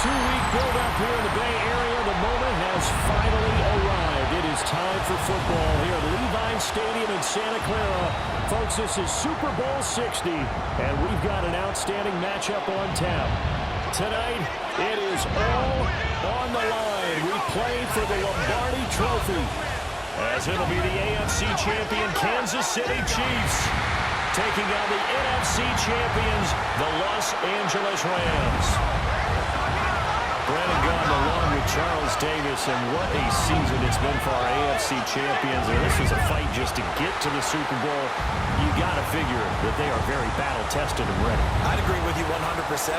2-week build-up here in the Bay Area. The moment has finally arrived. It is time for football here at Levi Stadium in Santa Clara. Folks, this is Super Bowl 60, and we've got an outstanding matchup on tap. Tonight, it is all on the line. We play for the Lombardi Trophy, as it'll be the AFC champion Kansas City Chiefs taking on the NFC champions, the Los Angeles Rams. Brandon Gunn along with Charles Davis, and what a season it's been for our AFC champions. And this is a fight just to get to the Super Bowl. You got to figure that they are very battle-tested and ready. I'd agree with you 100%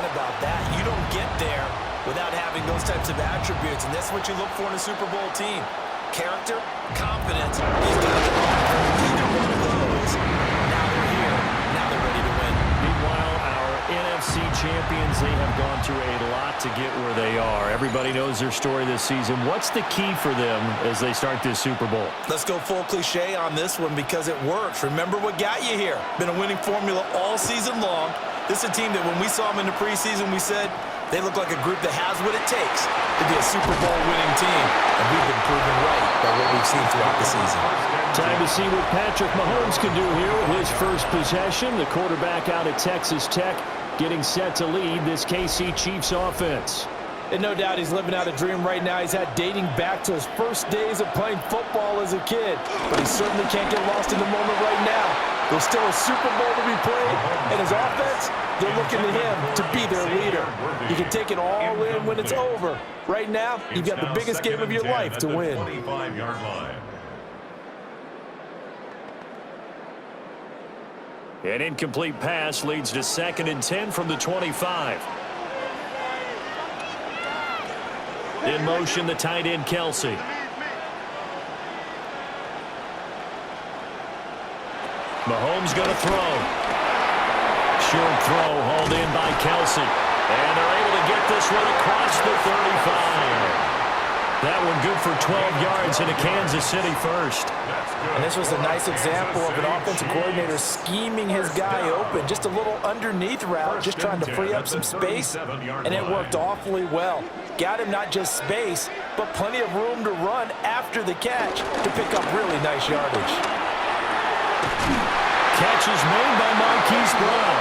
about that. You don't get there without having those types of attributes, and that's what you look for in a Super Bowl team. Character, confidence. He's got to offer either one of those. Now they're here. Now they're ready to win. Meanwhile, our NFC champions, they have gone through a lot to get where they are. Everybody knows their story this season. What's the key for them as they start this Super Bowl? Let's go full cliche on this one because it works. Remember what got you here. Been a winning formula all season long. This is a team that when we saw them in the preseason, we said they look like a group that has what it takes to be a Super Bowl winning team. And we've been proven right by what we've seen throughout the season. Time to see what Patrick Mahomes can do here with his first possession. The quarterback out at Texas Tech getting set to lead this KC Chiefs offense. And no doubt he's living out a dream right now. He's had dating back to his first days of playing football as a kid. But he certainly can't get lost in the moment right now. There's still a Super Bowl to be played, and his offense, they're looking to him to be their leader. You can take it all in when it's over. Right now, you've got the biggest game of your life to win. An incomplete pass leads to 2nd and 10 from the 25. In motion, the tight end, Kelsey. Mahomes going to throw. Short throw hauled in by Kelsey. And they're able to get this one across the 35. That one good for 12 yards and a Kansas City first. And this was a nice example of an offensive coordinator scheming his guy open. Just a little underneath route, just trying to free up some space, and it worked awfully well. Got him not just space, but plenty of room to run after the catch to pick up really nice yardage. Catch is made by Marquise Brown.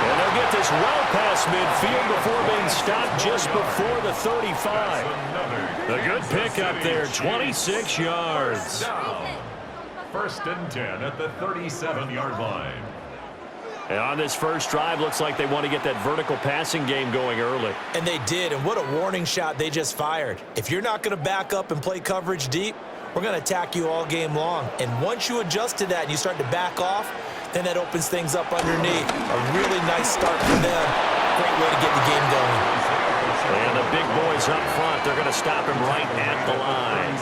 And they'll get this well past midfield before being stopped just before the 35. A good pick up there, 26 yards. First and 10 at the 37-yard line. And on this first drive, looks like they want to get that vertical passing game going early. And they did, and what a warning shot they just fired. If you're not going to back up and play coverage deep, we're going to attack you all game long. And once you adjust to that and you start to back off, then that opens things up underneath. A really nice start for them. Great way to get the game going. And the big boys up front, they're going to stop him right at the line.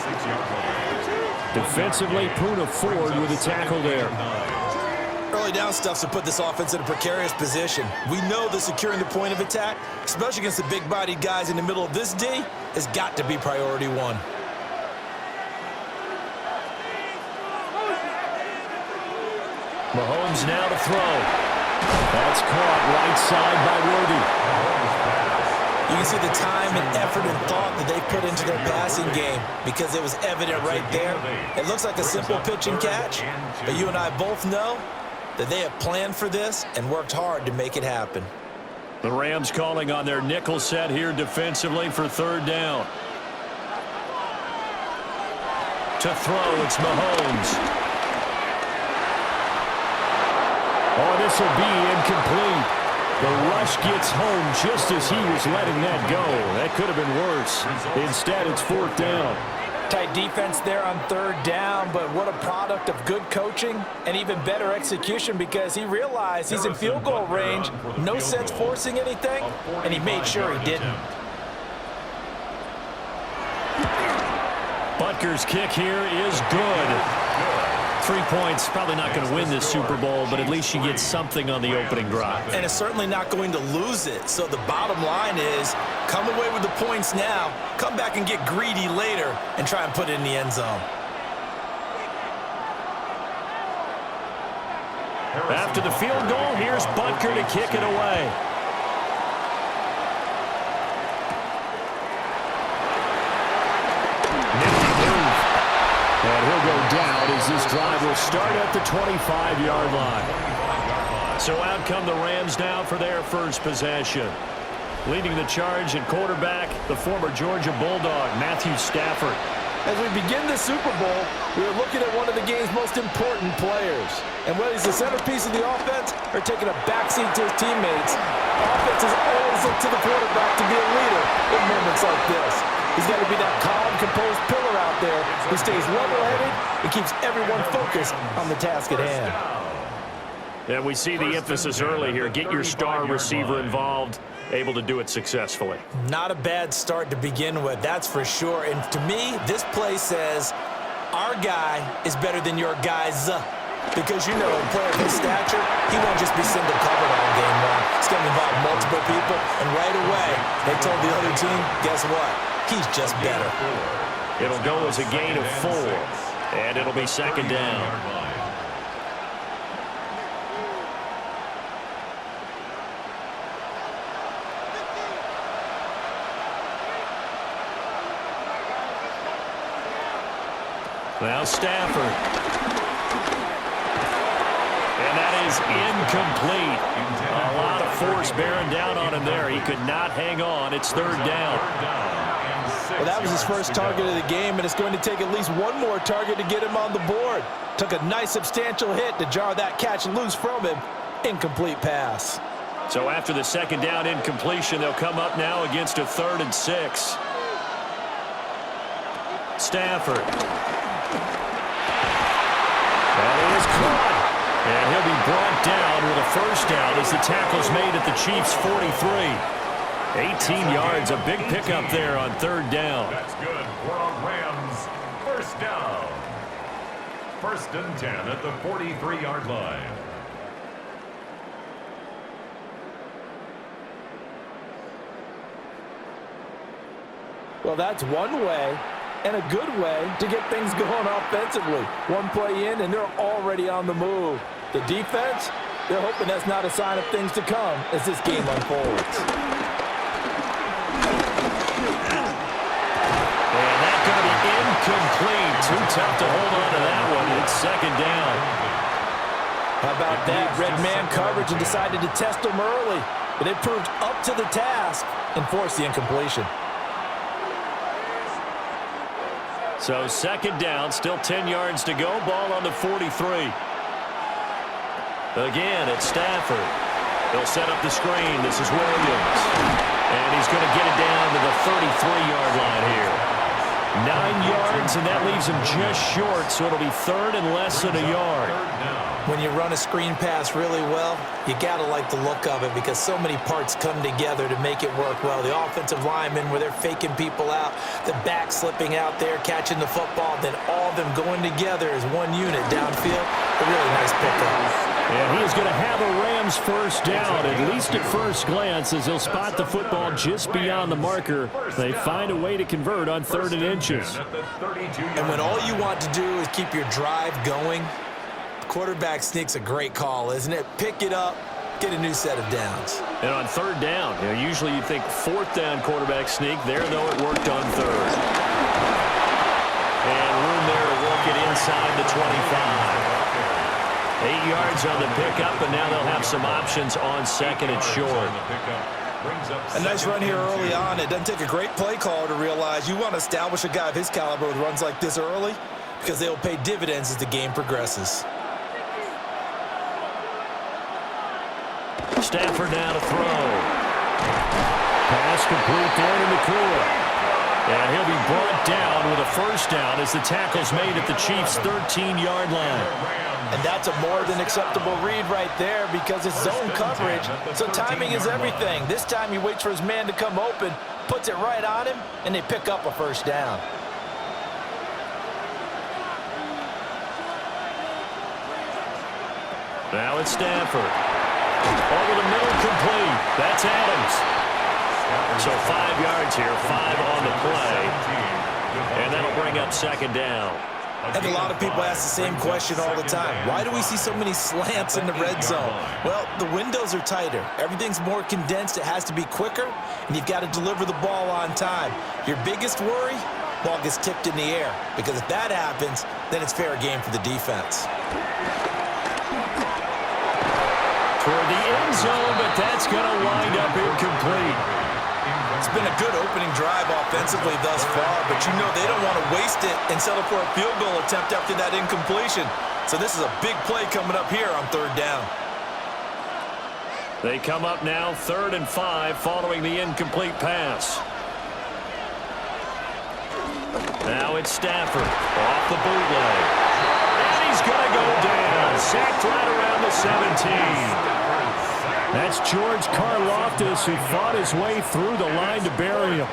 Defensively, Puna Ford with a tackle there. Early down stuff to put this offense in a precarious position. We know that securing the point of attack, especially against the big-bodied guys in the middle of this D, has got to be priority one. Mahomes now to throw. That's caught right side by Worthy. You can see the time and effort and thought that they put into their passing game because it was evident right there. It looks like a simple pitch and catch, but you and I both know that they have planned for this and worked hard to make it happen. The Rams calling on their nickel set here defensively for 3rd down. To throw, it's Mahomes. Oh, this will be incomplete. The rush gets home just as he was letting that go. That could have been worse. Instead, it's 4th down. Tight defense there on 3rd down, but what a product of good coaching and even better execution because he realized he's in field goal range. No sense forcing anything, and he made sure he didn't. Butker's kick here is good. 3 points, probably not going to win this Super Bowl, but at least you get something on the opening drive. And it's certainly not going to lose it. So the bottom line is come away with the points now, come back and get greedy later, and try and put it in the end zone. After the field goal, here's Butker to kick it away. drive will start at the 25-yard line. So out come the Rams now for their first possession. Leading the charge at quarterback, the former Georgia Bulldog, Matthew Stafford. As we begin the Super Bowl, we are looking at one of the game's most important players. And whether he's the centerpiece of the offense or taking a backseat to his teammates, offenses always look to the quarterback to be a leader in moments like this. He's got to be that calm, composed pillar out there who stays level-headed and keeps everyone focused on the task at hand. And we see the emphasis early here. Get your star receiver involved, able to do it successfully. Not a bad start to begin with, that's for sure. And to me, this play says our guy is better than your guys. Because, you know, a player of his stature, he won't just be single covered all game long. It's going to involve multiple people. And right away, they told the other team, guess what? He's just better. It'll go as a gain of 4. And it'll be second down. Now Stafford. And that is incomplete. A lot of force bearing down on him there. He could not hang on. It's third down. Well, that was his first target of the game, and it's going to take at least one more target to get him on the board. Took a nice substantial hit to jar that catch loose from him. Incomplete pass. So after the second down incompletion, they'll come up now against a 3rd and 6. Stafford. That is caught. And he'll be brought down with a first down as the tackle's made at the Chiefs' 43. 18 yards, a big pickup there on third down. That's good for a Rams first down. 1st and 10 at the 43-yard line. Well, that's one way and a good way to get things going offensively. One play in, and they're already on the move. The defense, they're hoping that's not a sign of things to come as this game unfolds. And that's going to be incomplete. Too tough to hold on to that one. It's second down. How about that? Red man coverage and decided to test them early. But it proved up to the task and forced the incompletion. So second down, still 10 yards to go. Ball on the 43. Again, it's Stafford. They'll set up the screen. This is Williams. And he's going to get it down to the 33-yard line here. 9 yards, and that leaves him just short, so it'll be 3rd and less than a yard. When you run a screen pass really well, you got to like the look of it because so many parts come together to make it work well. The offensive linemen, where they're faking people out, the back slipping out there, catching the football, then all of them going together as one unit downfield. A really nice pickup. And he is going to have a Rams first down, at least at first glance, as he'll spot the football just beyond the marker. They find a way to convert on 3rd and inches. And when all you want to do is keep your drive going, quarterback sneak's a great call, isn't it? Pick it up, get a new set of downs. And on 3rd down, usually you think 4th down quarterback sneak. There, though, it worked on 3rd. And room there to work it inside the 25. 8 yards on the pickup, and now they'll have some options on 2nd and short. A nice run here early on. It doesn't take a great play caller to realize you want to establish a guy of his caliber with runs like this early because they'll pay dividends as the game progresses. Stafford now to throw. Pass complete there to McClure. And he'll be brought down with a first down as the tackle's made at the Chiefs' 13-yard line. And that's a more than acceptable read right there because it's zone coverage, so timing is everything. This time he waits for his man to come open, puts it right on him, and they pick up a first down. Now it's Stafford. Over the middle, complete. That's Adams. So 5 yards here, 5 on the play. And that'll bring up second down. And a lot of people ask the same question all the time. Why do we see so many slants in the red zone? Well, the windows are tighter. Everything's more condensed. It has to be quicker, and you've got to deliver the ball on time. Your biggest worry? ball gets tipped in the air. Because if that happens, then it's fair game for the defense. Toward the end zone, but that's going to wind up incomplete. It's been a good opening drive offensively thus far, but you know they don't want to waste it and settle for a field goal attempt after that incompletion. So this is a big play coming up here on 3rd down. They come up now 3rd and 5 following the incomplete pass. Now it's Stafford off the bootleg. And he's going to go down. Sacked right around the 17. That's George Karlaftis, who fought his way through the line to bury him.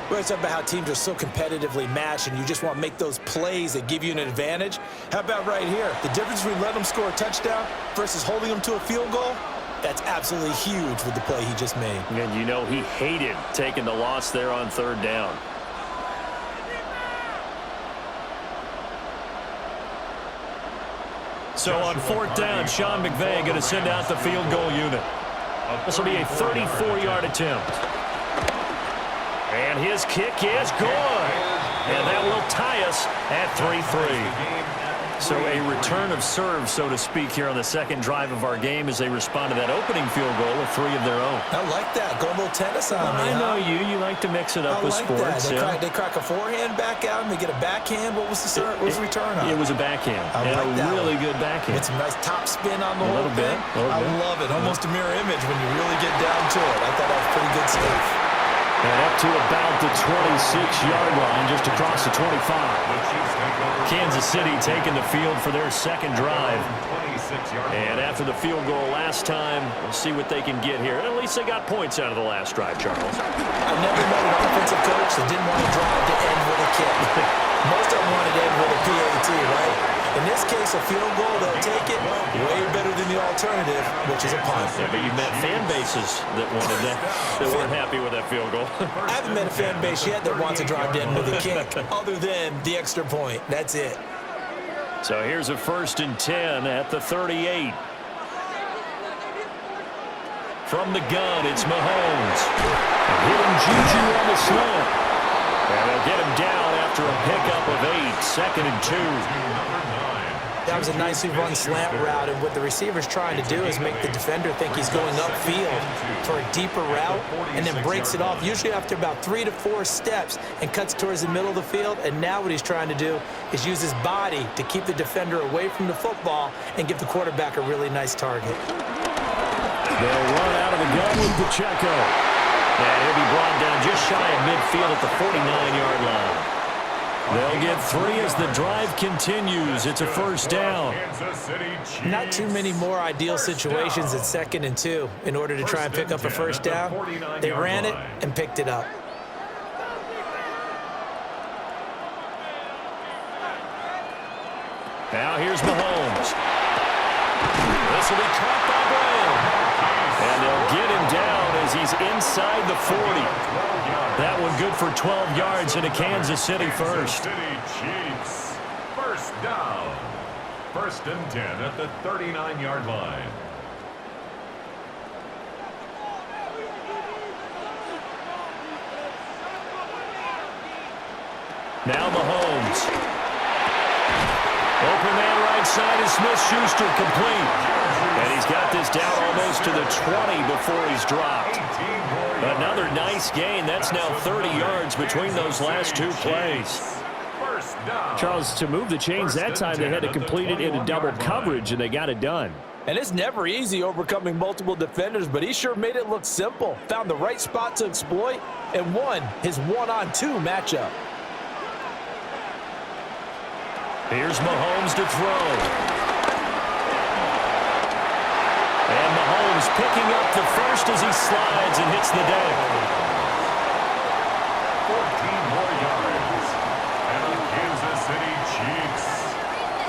We're talking about how teams are so competitively matched, and you just want to make those plays that give you an advantage. How about right here? The difference between letting them score a touchdown versus holding them to a field goal, that's absolutely huge with the play he just made. And you know he hated taking the loss there on 3rd down. So on 4th down, Sean McVay going to send out the field goal unit. This will be a 34-yard attempt. And his kick is good. And that will tie us at 3-3. So a return of serve, so to speak, here on the second drive of our game as they respond to that opening field goal with 3 of their own. I like that. Go a little tennis on me. I know you. You like to mix it up with sports. They crack a forehand back out and they get a backhand. What was the return on? It was a backhand. I like that. A really good backhand. With some nice top spin on the whole thing. I love it. Almost a mirror image when you really get down to it. I thought that was pretty good stuff. And up to about the 26-yard line, just across the 25. Kansas City taking the field for their second drive. And after the field goal last time, we'll see what they can get here. At least they got points out of the last drive, Charles. I never met an offensive coach that didn't want to drive to end with a kick. Most of them wanted to end with a PAT, right? In this case, a field goal, they'll take it way better than the alternative, which is a punt. Yeah, but you met fan bases that wanted that, that weren't happy with that field goal. I haven't met a fan base yet that wants to drive to end with a kick, other than the extra point. That's it. So here's a 1st and 10 at the 38. From the gun, it's Mahomes. Hitting Juju on the slant. And they'll get him down after a pickup of 8. 2nd and 2. That was a nicely run slant route, and what the receiver's trying to do is make the defender think he's going upfield for a deeper route and then breaks it off, usually after about 3 to 4 steps, and cuts towards the middle of the field. And now what he's trying to do is use his body to keep the defender away from the football and give the quarterback a really nice target. They'll run out of the gun with Pacheco. And he'll be brought down just shy of midfield at the 49-yard line. They'll get 3 as the drive continues. It's a 1st down. Not too many more ideal situations at 2nd and 2 in order to try and pick up a 1st down. They ran it and picked it up. Now here's Mahomes. This will be caught by Brown. And they'll get him down as he's inside the 40. That one good for 12 yards into Kansas City first. Chiefs. 1st down. 1st and 10 at the 39-yard line. Now Mahomes. Open man right side is Smith-Schuster, complete. And he's got this down almost to the 20 before he's dropped. Another nice gain. That's now 30 yards between those last 2 plays. Charles, to move the chains that time, they had to complete it into double coverage, and they got it done. And it's never easy overcoming multiple defenders, but he sure made it look simple. Found the right spot to exploit and won his 1-on-2 matchup. Here's Mahomes to throw. And Mahomes picking up the first as he slides and hits the deck. 14 more yards. And the Kansas City Chiefs.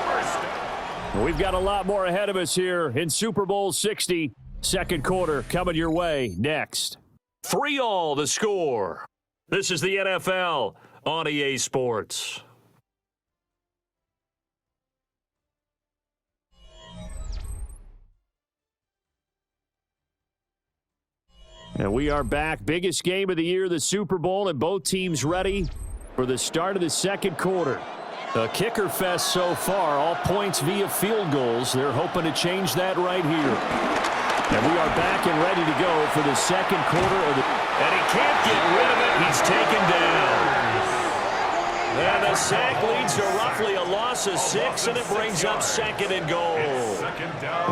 1st. We've got a lot more ahead of us here in Super Bowl 60. 2nd quarter coming your way next. 3-all the score. This is the NFL on EA Sports. And we are back. Biggest game of the year, the Super Bowl, and both teams ready. For the start of the second quarter. A kicker fest so far, all points via field goals. They're hoping to change that right here. And we are back and ready to go for the second quarter of the... And he can't get rid of it. He's taken down. And the sack leads to roughly a loss of 6, and it brings up second and goal.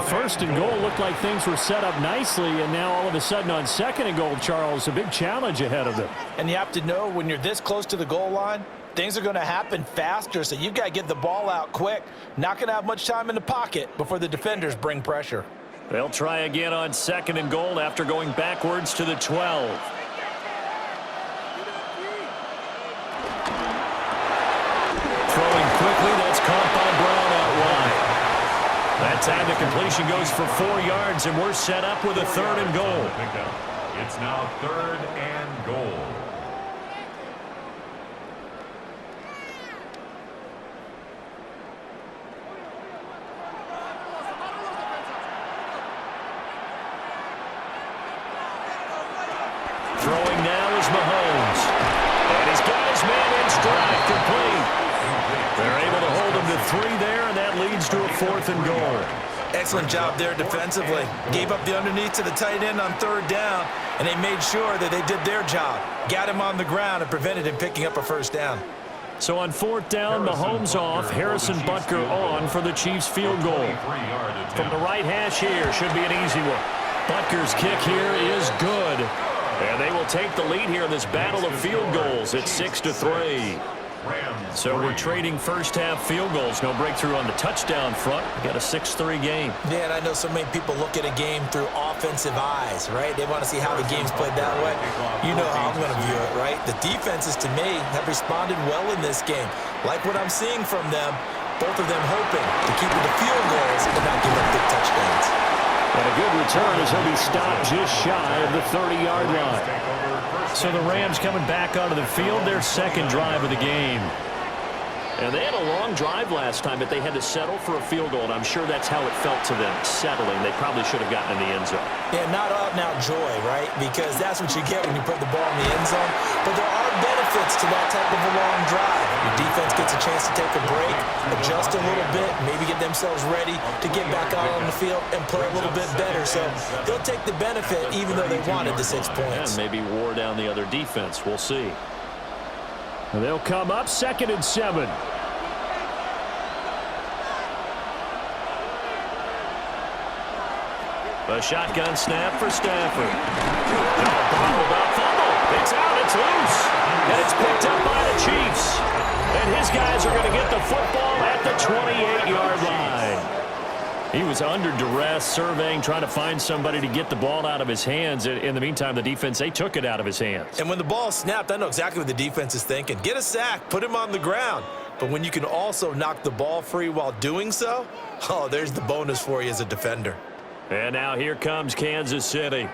First and goal looked like things were set up nicely, and now all of a sudden on second and goal, Charles, a big challenge ahead of them. And you have to know when you're this close to the goal line, things are going to happen faster, so you've got to get the ball out quick. Not going to have much time in the pocket before the defenders bring pressure. They'll try again on second and goal after going backwards to the 12. Throwing quickly, that's caught by Brown out wide. That time the completion goes for 4 yards, and we're set up with a third and goal. It's now third and goal. Throwing now is Mahomes. And he's got his man in stride, complete. They're able to hold him to 3 there, and that leads to a 4th and goal. Excellent job there defensively. Gave up the underneath to the tight end on third down, and they made sure that they did their job. Got him on the ground and prevented him picking up a first down. So on 4th down, Mahomes off, Harrison Butker on for the Chiefs field goal. From the right hash here, should be an easy one. Butker's kick here is good. And they will take the lead here in this battle of field goals at 6-3. So we're trading first half field goals. No breakthrough on the touchdown front. We got a 6-3 game. Yeah, and I know so many people look at a game through offensive eyes, right? They want to see how the game's played that way. You know how I'm going to view it, right? The defenses, to me, have responded well in this game. Like what I'm seeing from them, both of them hoping to keep it to field goals and not give up big touchdowns. And a good return as he'll be stopped just shy of the 30-yard line. So the Rams coming back onto the field, their second drive of the game. And they had a long drive last time, but they had to settle for a field goal, and I'm sure that's how it felt to them, settling. They probably should have gotten in the end zone. Yeah, not out-and-out joy, right? Because that's what you get when you put the ball in the end zone. But there are benefits to that type of a long drive. Your defense gets a chance to take a break, adjust a little bit, maybe get themselves ready to get back out on the field and play a little bit better. So they'll take the benefit even though they wanted the 6 points. And maybe wore down the other defense. We'll see. And they'll come up 2nd and 7. A shotgun snap for Stafford. About fumble. It's out. It's loose. And it's picked up by the Chiefs. And his guys are going to get the football at the 28-yard line. He was under duress, surveying, trying to find somebody to get the ball out of his hands. In the meantime, the defense, they took it out of his hands. And when the ball snapped, I know exactly what the defense is thinking. Get a sack, put him on the ground. But when you can also knock the ball free while doing so, oh, there's the bonus for you as a defender. And now here comes Kansas City.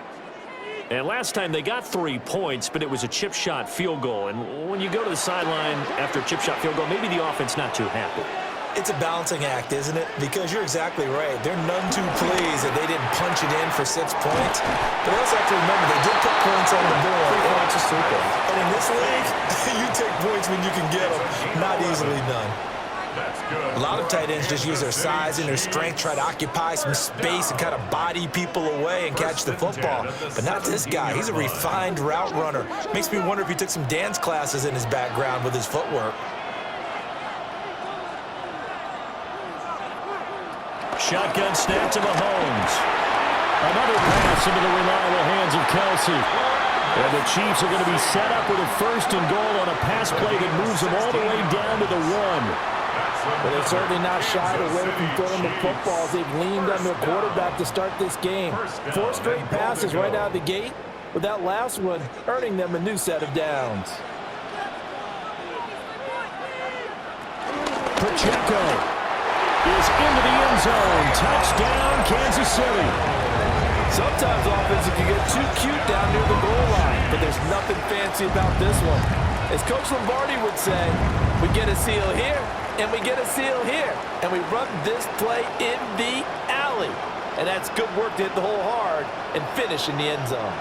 And last time they got 3 points, but it was a chip shot field goal. And when you go to the sideline after a chip shot field goal, maybe the offense not too happy. It's a balancing act, isn't it? Because you're exactly right. They're none too pleased that they didn't punch it in for 6 points. But they also have to remember they did put points on the board. 3 points is 3 points. And in this league, you take points when you can get them. Not easily done. A lot of tight ends just use their size and their strength, try to occupy some space and kind of body people away and catch the football. But not this guy. He's a refined route runner. Makes me wonder if he took some dance classes in his background with his footwork. Shotgun snap to Mahomes. Another pass into the reliable hands of Kelsey. And the Chiefs are going to be set up with a 1st and goal on a pass play that moves them all the way down to the 1. But they're certainly not shied away from throwing the footballs. They've leaned on their quarterback to start this game. 4 straight passes right out of the gate, with that last one earning them a new set of downs. Pacheco is into the end zone. Touchdown, Kansas City. Sometimes offenses can get too cute down near the goal line, but there's nothing fancy about this one. As Coach Lombardi would say, we get a seal here, and we get a seal here, and we run this play in the alley. And that's good work to hit the hole hard and finish in the end zone.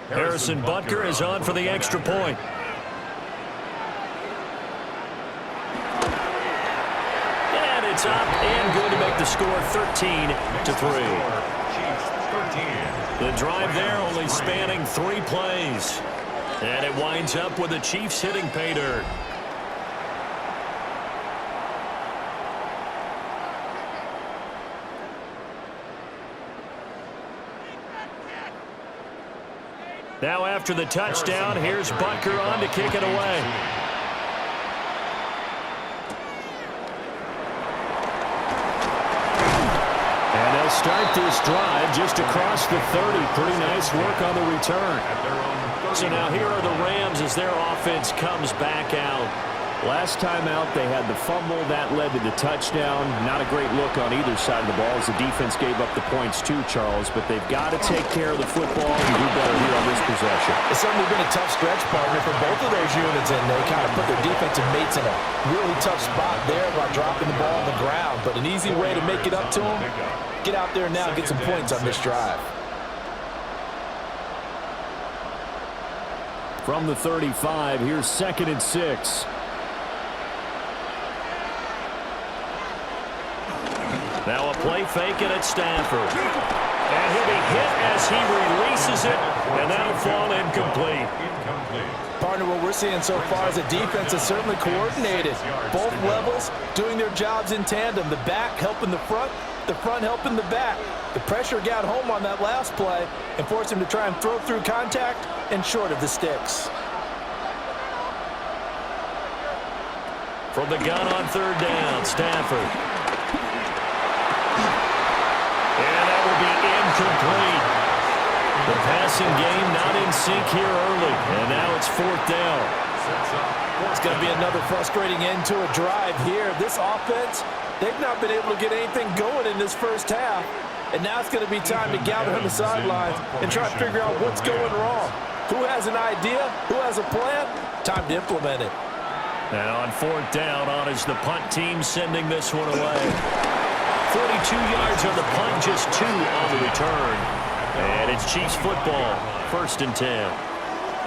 Harrison Butker is on for the extra point. And it's up and good to make the score 13-3. The drive there only spanning 3 plays. And it winds up with the Chiefs hitting pay dirt. Now after the touchdown, here's Butker on to kick it away. And they'll start this drive just across the 30. Pretty nice work on the return. So now here are the Rams as their offense comes back out. Last time out, they had the fumble. That led to the touchdown. Not a great look on either side of the ball as the defense gave up the points too, Charles. But they've got to take care of the football and do better here on this possession. It's certainly been a tough stretch, partner, for both of those units, and they kind of put their defensive mates in a really tough spot there by dropping the ball on the ground. But an easy way to make it up to them, get out there now and get some points on this drive. From the 35, here's 2nd and 6. Now a play fake, and it's Stafford. And he'll be hit as he releases it, and that'll fall incomplete. Partner, what we're seeing so far is the defense is certainly coordinated. Both levels doing their jobs in tandem. The back helping the front helping the back. The pressure got home on that last play and forced him to try and throw through contact and short of the sticks. From the gun on 3rd down, Stafford. And that will be incomplete. The passing game not in sync here early, and now it's 4th down. It's going to be another frustrating end to a drive here. This offense, they've not been able to get anything going in this first half, and now it's going to be time to gather on the sidelines and try to figure out what's going wrong. Who has an idea? Who has a plan? Time to implement it. Now on 4th down, on is the punt team sending this one away. 42 yards on the punt, just 2 on the return. And it's Chiefs football, 1st and 10.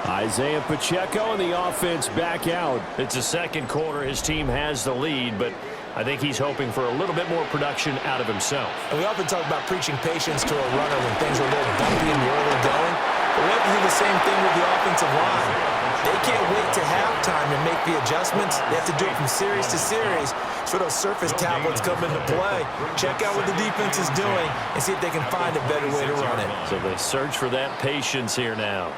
Isaiah Pacheco and the offense back out. It's the second quarter. His team has the lead, but I think he's hoping for a little bit more production out of himself. And we often talk about preaching patience to a runner when things are a little bumpy in the early going. But we have to do the same thing with the offensive line. They can't wait to halftime to make the adjustments. They have to do it from series to series. So those surface tablets come into play. Check out what the defense is doing and see if they can find a better way to run it. So they search for that patience here now.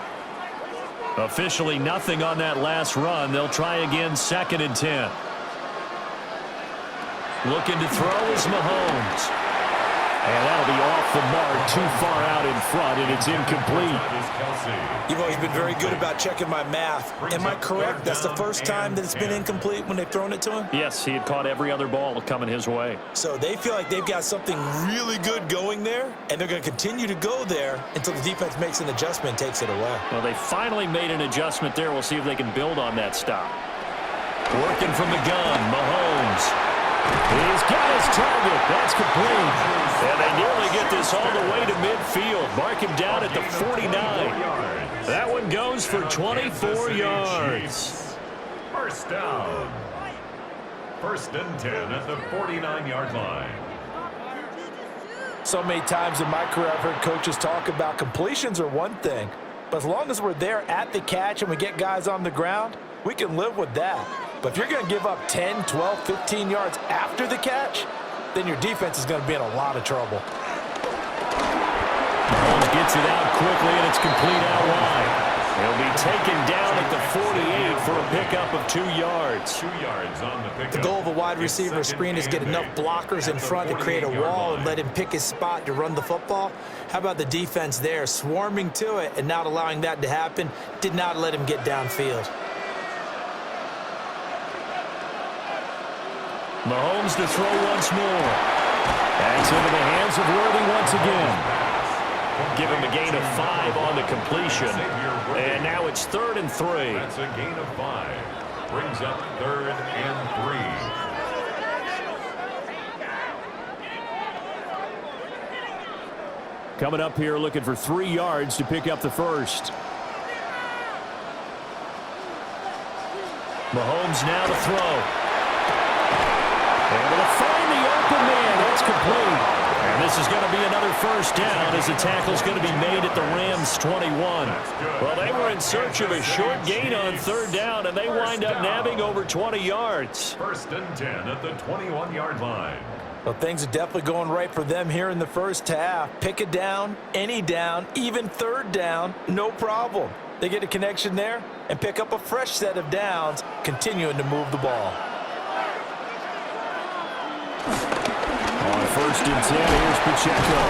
Officially nothing on that last run. They'll try again, 2nd and 10. Looking to throw is Mahomes. And that'll be off the mark, too far out in front, and it's incomplete. You've always been very good about checking my math. Am I correct? That's the first time that it's been incomplete when they've thrown it to him? Yes, he had caught every other ball coming his way. So they feel like they've got something really good going there, and they're going to continue to go there until the defense makes an adjustment and takes it away. Well, they finally made an adjustment there. We'll see if they can build on that stop. Working from the gun, Mahomes. He's got his target. That's complete. And they nearly get this all the way to midfield. Mark him down at the 49. That one goes for 24 yards. First down. 1st and 10 at the 49-yard line. So many times in my career, I've heard coaches talk about completions are one thing, but as long as we're there at the catch and we get guys on the ground, we can live with that. But if you're going to give up 10, 12, 15 yards after the catch, then your defense is going to be in a lot of trouble. Mahomes gets it out quickly, and it's complete out wide. He'll be taken down at the 48 for a pickup of 2 yards. 2 yards on the pickup. The goal of a wide receiver screen is get enough blockers in front to create a wall and let him pick his spot to run the football. How about the defense there, swarming to it and not allowing that to happen? Did not let him get downfield. Mahomes to throw once more. That's into the hands of Worthy once again. Give him a gain of 5 on the completion. And now it's 3rd and 3. That's a gain of 5. Brings up 3rd and 3. Coming up here looking for 3 yards to pick up the first. Mahomes now to throw. Able to find the open man. That's complete. And this is going to be another first down as the tackle's going to be made at the Rams' 21. Well, they were in search of a short gain on third down, and they wind up nabbing over 20 yards. First and 10 at the 21-yard line. Well, things are definitely going right for them here in the first half. Pick a down, any down, even third down, no problem. They get a connection there and pick up a fresh set of downs, continuing to move the ball. On first and 10, here's Pacheco.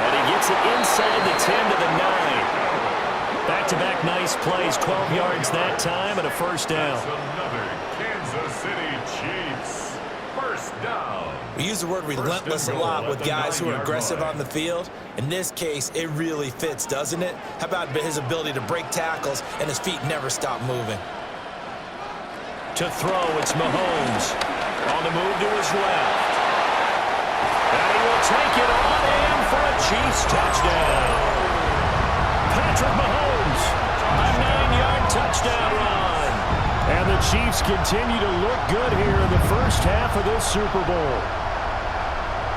And he gets it inside the 10 to the 9. Back-to-back nice plays, 12 yards that time and a first down. Another Kansas City Chiefs first down. We use the word relentless a lot with guys who are aggressive on the field. In this case, it really fits, doesn't it? How about his ability to break tackles and his feet never stop moving? To throw, it's Mahomes. On the move to his left. And he will take it on in for a Chiefs touchdown. Patrick Mahomes, a 9-yard touchdown run. And the Chiefs continue to look good here in the first half of this Super Bowl.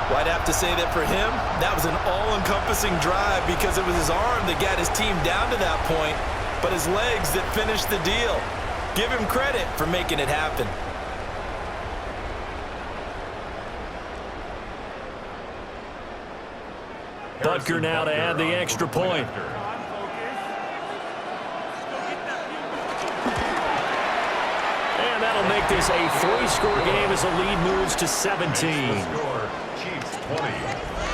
Well, I'd have to say that for him, that was an all-encompassing drive because it was his arm that got his team down to that point, but his legs that finished the deal. Give him credit for making it happen. Butker now to add the extra point. And that'll make this a 3-score game as the lead moves to 17.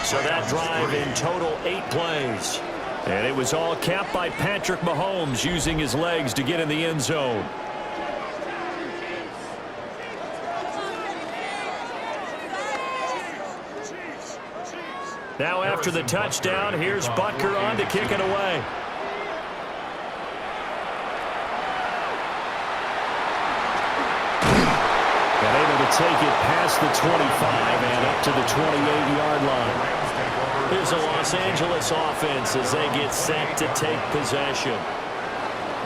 So that drive in total 8 plays. And it was all capped by Patrick Mahomes using his legs to get in the end zone. Now after the touchdown, here's Butker on to kick it away. And able to take it past the 25 and up to the 28-yard line. Here's the Los Angeles offense as they get set to take possession.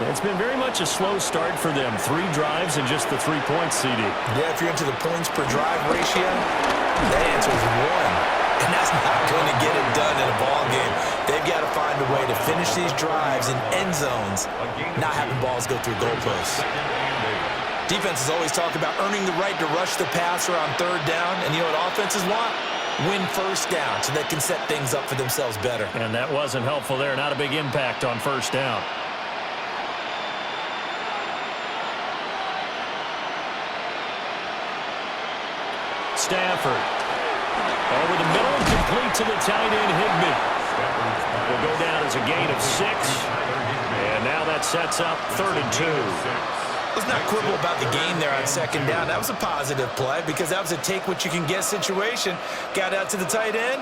It's been very much a slow start for them. 3 drives and just the 3-point CD. Yeah, if you're into the points per drive ratio, that answer is 1. And that's not going to get it done in a ball game. They've got to find a way to finish these drives in end zones, not having balls go through goalposts. Defenses always talk about earning the right to rush the passer on third down, and you know what offenses want? Win first down so they can set things up for themselves better. And that wasn't helpful there. Not a big impact on first down. Stafford. Over the middle and complete to the tight end, Higbee. Will go down as a gain of 6. And now that sets up 3rd and 2. Let's not quibble about the gain there on second down. That was a positive play because that was a take-what-you-can-get situation. Got out to the tight end.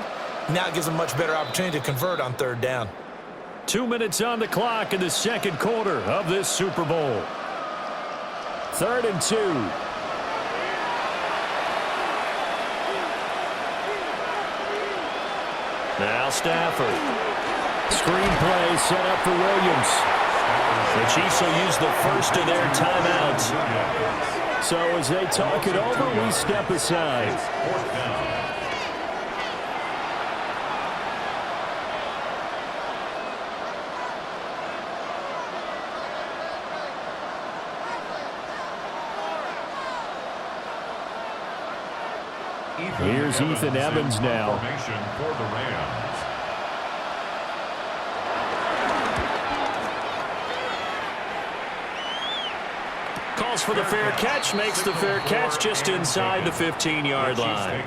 Now it gives them a much better opportunity to convert on third down. 2 minutes on the clock in the second quarter of this Super Bowl. 3rd and 2. Now Stafford. Screen play set up for Williams. The Chiefs will use the first of their timeouts. So as they talk it over, we step aside. Here's Ethan Evans now. For the Rams. Calls for the fair catch, makes the fair catch just inside the 15-yard line.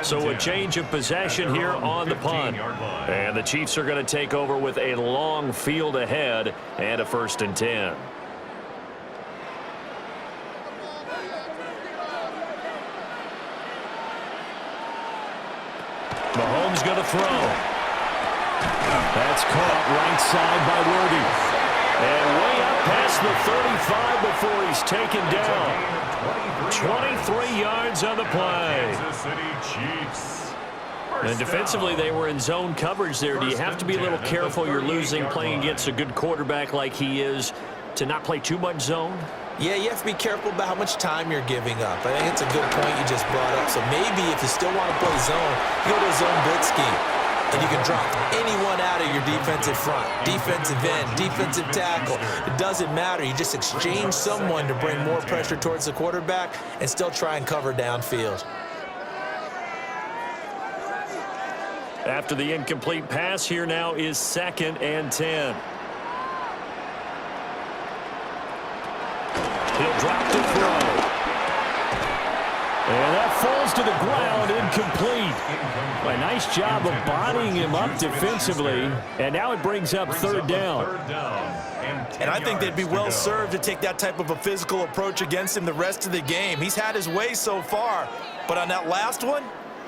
So a change of possession here on the punt. And the Chiefs are going to take over with a long field ahead and a 1st and 10. Mahomes going to throw. That's caught right side by Worthy. And way up past the 35 before he's taken down. 23 yards on the play. And defensively, they were in zone coverage there. Do you have to be a little careful? You're losing playing against a good quarterback like he is. to not play too much zone? Yeah, you have to be careful about how much time you're giving up. I think it's a good point you just brought up. So maybe if you still want to play zone, you go to a zone blitz scheme. And you can drop anyone out of your defensive front, defensive end, defensive tackle. It doesn't matter. You just exchange someone to bring more pressure towards the quarterback and still try and cover downfield. After the incomplete pass, here now is 2nd and 10. He'll drop to throw. And that falls to the ground, incomplete. A nice job of bodying him up defensively. And now it brings up 3rd down. And I think they'd be well served to take that type of a physical approach against him the rest of the game. He's had his way so far. But on that last one,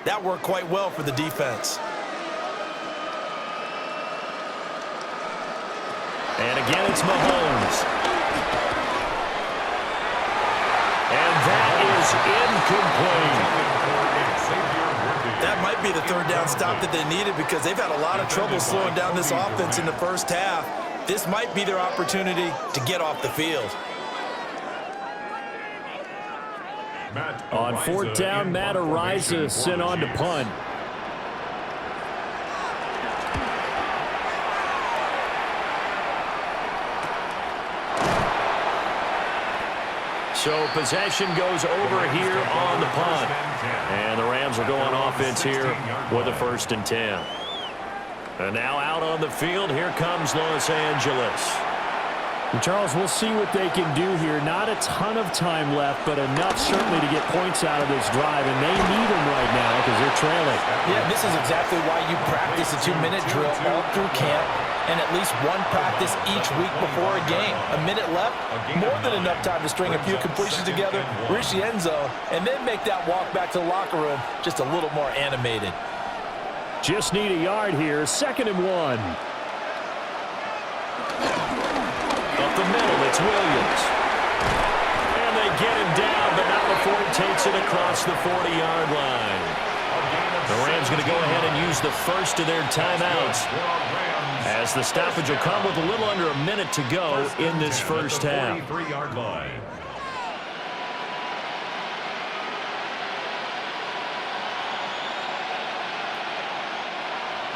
that worked quite well for the defense. And again, it's Mahomes. And that is incomplete. That might be the 3rd down stop that they needed because they've had a lot of trouble slowing down this offense in the first half. This might be their opportunity to get off the field. On 4th down, Matt Ariza sent on to punt. So possession goes over here on the punt. And the Rams will go on offense here with a 1st and 10. And now out on the field, here comes Los Angeles. And Charles, we'll see what they can do here. Not a ton of time left, but enough certainly to get points out of this drive. And they need them right now because they're trailing. Yeah, this is exactly why you practice a 2-minute drill all through camp and at least one practice each week before a game. A minute left, more than enough time to string a few completions together, reach the end zone, and then make that walk back to the locker room just a little more animated. Just need a yard here. 2nd and 1. Up the middle, it's Williams. And they get him down, but not before he takes it across the 40-yard line. The Rams going to go ahead and use the first of their timeouts, as the stoppage will come with a little under a minute to go in this first half. 43-yard line.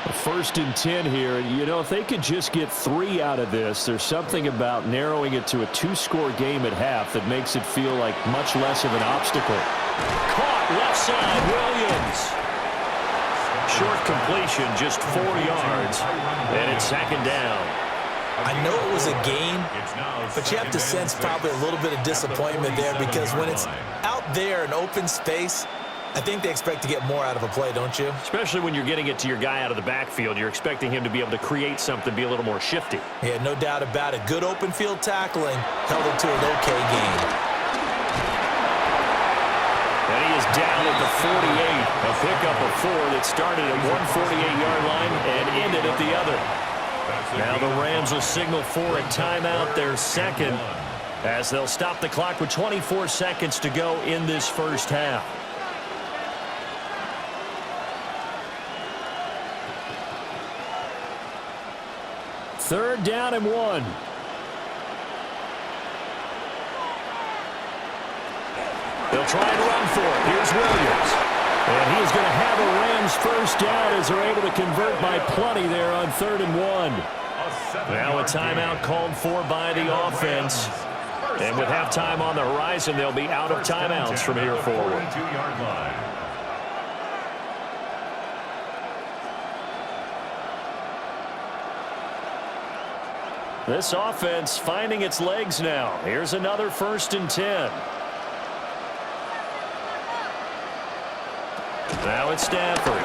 A 1st and 10 here. You know, if they could just get 3 out of this, there's something about narrowing it to a 2-score game at half that makes it feel like much less of an obstacle. Caught left side, Williams. Short completion, just 4 yards, and it's 2nd down. I know it was a gain, but you have to sense probably a little bit of disappointment there because when it's out there in open space, I think they expect to get more out of a play, don't you? Especially when you're getting it to your guy out of the backfield. You're expecting him to be able to create something, be a little more shifty. Yeah, no doubt about it. Good open field tackling held it to an okay game. And he is down at the 48. A pickup of 4 that started at one 48-yard line and ended at the other. Now the Rams will signal for a timeout, their 2nd, as they'll stop the clock with 24 seconds to go in this first half. Third down and 1. They'll try and run for it. Here's Williams. And he's going to have a Rams first down as they're able to convert by plenty there on 3rd and 1. Now a timeout called for by the offense. And with halftime on the horizon, they'll be out of timeouts from here forward. This offense finding its legs now. Here's another 1st and 10. Now it's Stafford.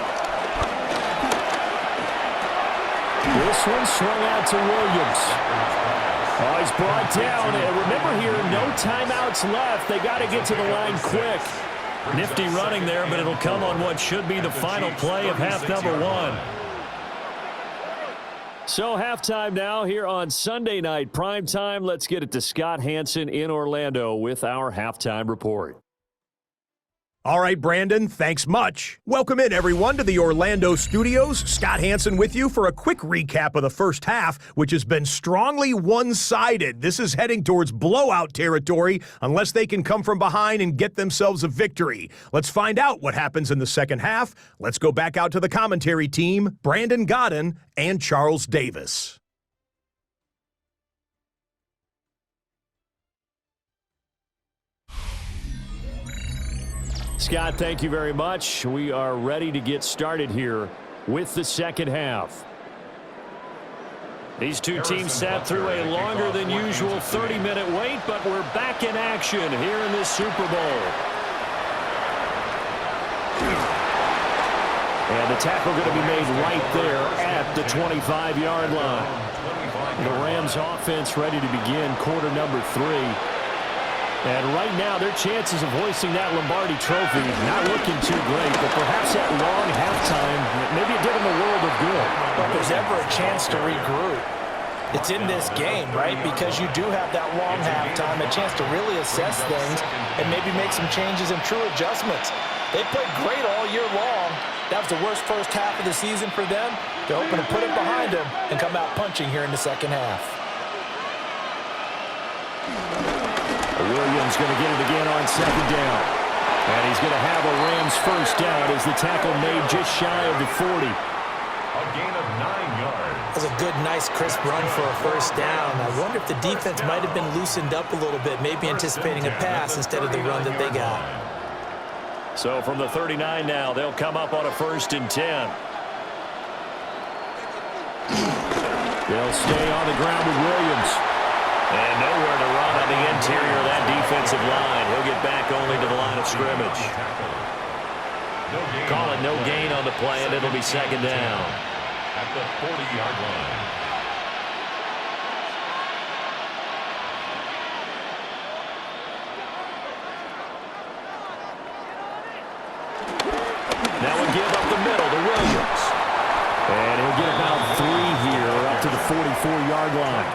This one swung out to Williams. Oh, he's brought down. And remember here, no timeouts left. They got to get to the line quick. Nifty running there, but it'll come on what should be the final play of half number 1. So halftime now here on Sunday night primetime. Let's get it to Scott Hansen in Orlando with our halftime report. All right, Brandon, thanks much. Welcome in, everyone, to the Orlando studios. Scott Hansen with you for a quick recap of the first half, which has been strongly one-sided. This is heading towards blowout territory unless they can come from behind and get themselves a victory. Let's find out what happens in the second half. Let's go back out to the commentary team, Brandon Godden and Charles Davis. Scott, thank you very much. We are ready to get started here with the second half. These two teams sat through a longer than usual 30-minute wait, but we're back in action here in this Super Bowl. And the tackle going to be made right there at the 25-yard line. The Rams offense ready to begin quarter number 3. And right now, their chances of hoisting that Lombardi trophy not looking too great, but perhaps that long halftime, maybe it did them a world of good. But there's ever a chance to regroup. It's in this game, right? Because you do have that long halftime, a chance to really assess things and maybe make some changes and true adjustments. They played great all year long. That was the worst first half of the season for them. They're hoping to put it behind them and come out punching here in the second half. Williams going to get it again on second down. And he's going to have a Rams first down as the tackle made just shy of the 40. A gain of 9 yards. That was a good, nice, crisp run for a first down. I wonder if the defense might have been loosened up a little bit, maybe anticipating a pass instead of the run that they got. So from the 39 now, they'll come up on a 1st and 10. They'll stay on the ground with Williams. And nowhere to run on the interior of that defensive line. He'll get back only to the line of scrimmage. Call it no gain on the play, and it'll be second down. At the 40-yard line. Now we give up the middle to Williams. And he'll get about 3 here up to the 44-yard line.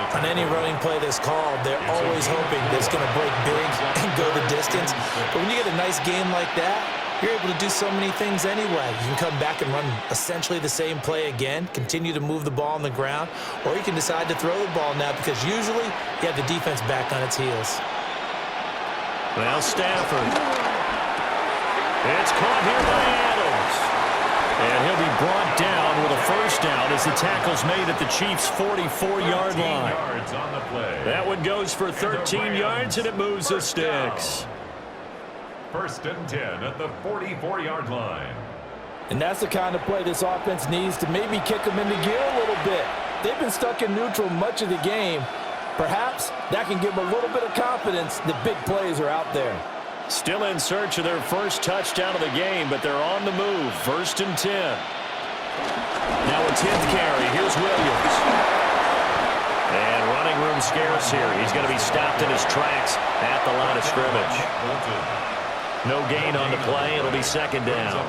On any running play that's called, they're always hoping that it's going to break big and go the distance. But when you get a nice game like that, you're able to do so many things anyway. You can come back and run essentially the same play again, continue to move the ball on the ground, or you can decide to throw the ball now because usually you have the defense back on its heels. Well, Stafford. It's caught here by Adams. And he'll be brought down with a first down as the tackle's made at the Chiefs' 44-yard line. On the play. That one goes for 13 yards, and it moves the sticks. 1st and 10 at the 44-yard line. And that's the kind of play this offense needs to maybe kick them into gear a little bit. They've been stuck in neutral much of the game. Perhaps that can give them a little bit of confidence that big plays are out there. Still in search of their first touchdown of the game, but they're on the move. 1st and 10. Now a 10th carry. Here's Williams. And running room scarce here. He's going to be stopped in his tracks at the line of scrimmage. No gain on the play. It'll be second down.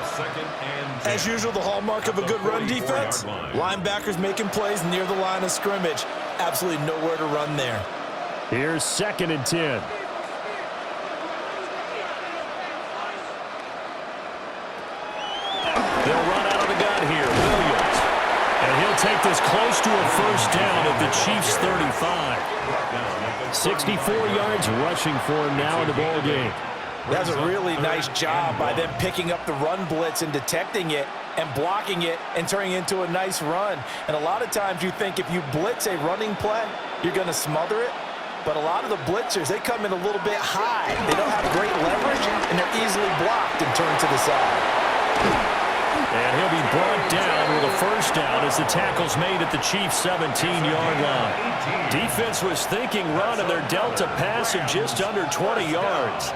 As usual, the hallmark of a good run defense, linebackers making plays near the line of scrimmage. Absolutely nowhere to run there. Here's 2nd and 10. They'll run out of the gun here. Williams. And he'll take this close to a first down at the Chiefs' 35. 64 yards rushing for him now in the ball game. That's a really nice job by them picking up the run blitz and detecting it and blocking it and turning it into a nice run. And a lot of times you think if you blitz a running play, you're going to smother it. But a lot of the blitzers, they come in a little bit high. They don't have great leverage, and they're easily blocked and turned to the side. And he'll be brought down with a first down as the tackle's made at the Chiefs' 17-yard line. Defense was thinking run, and they're dealt a pass of just under 20 yards.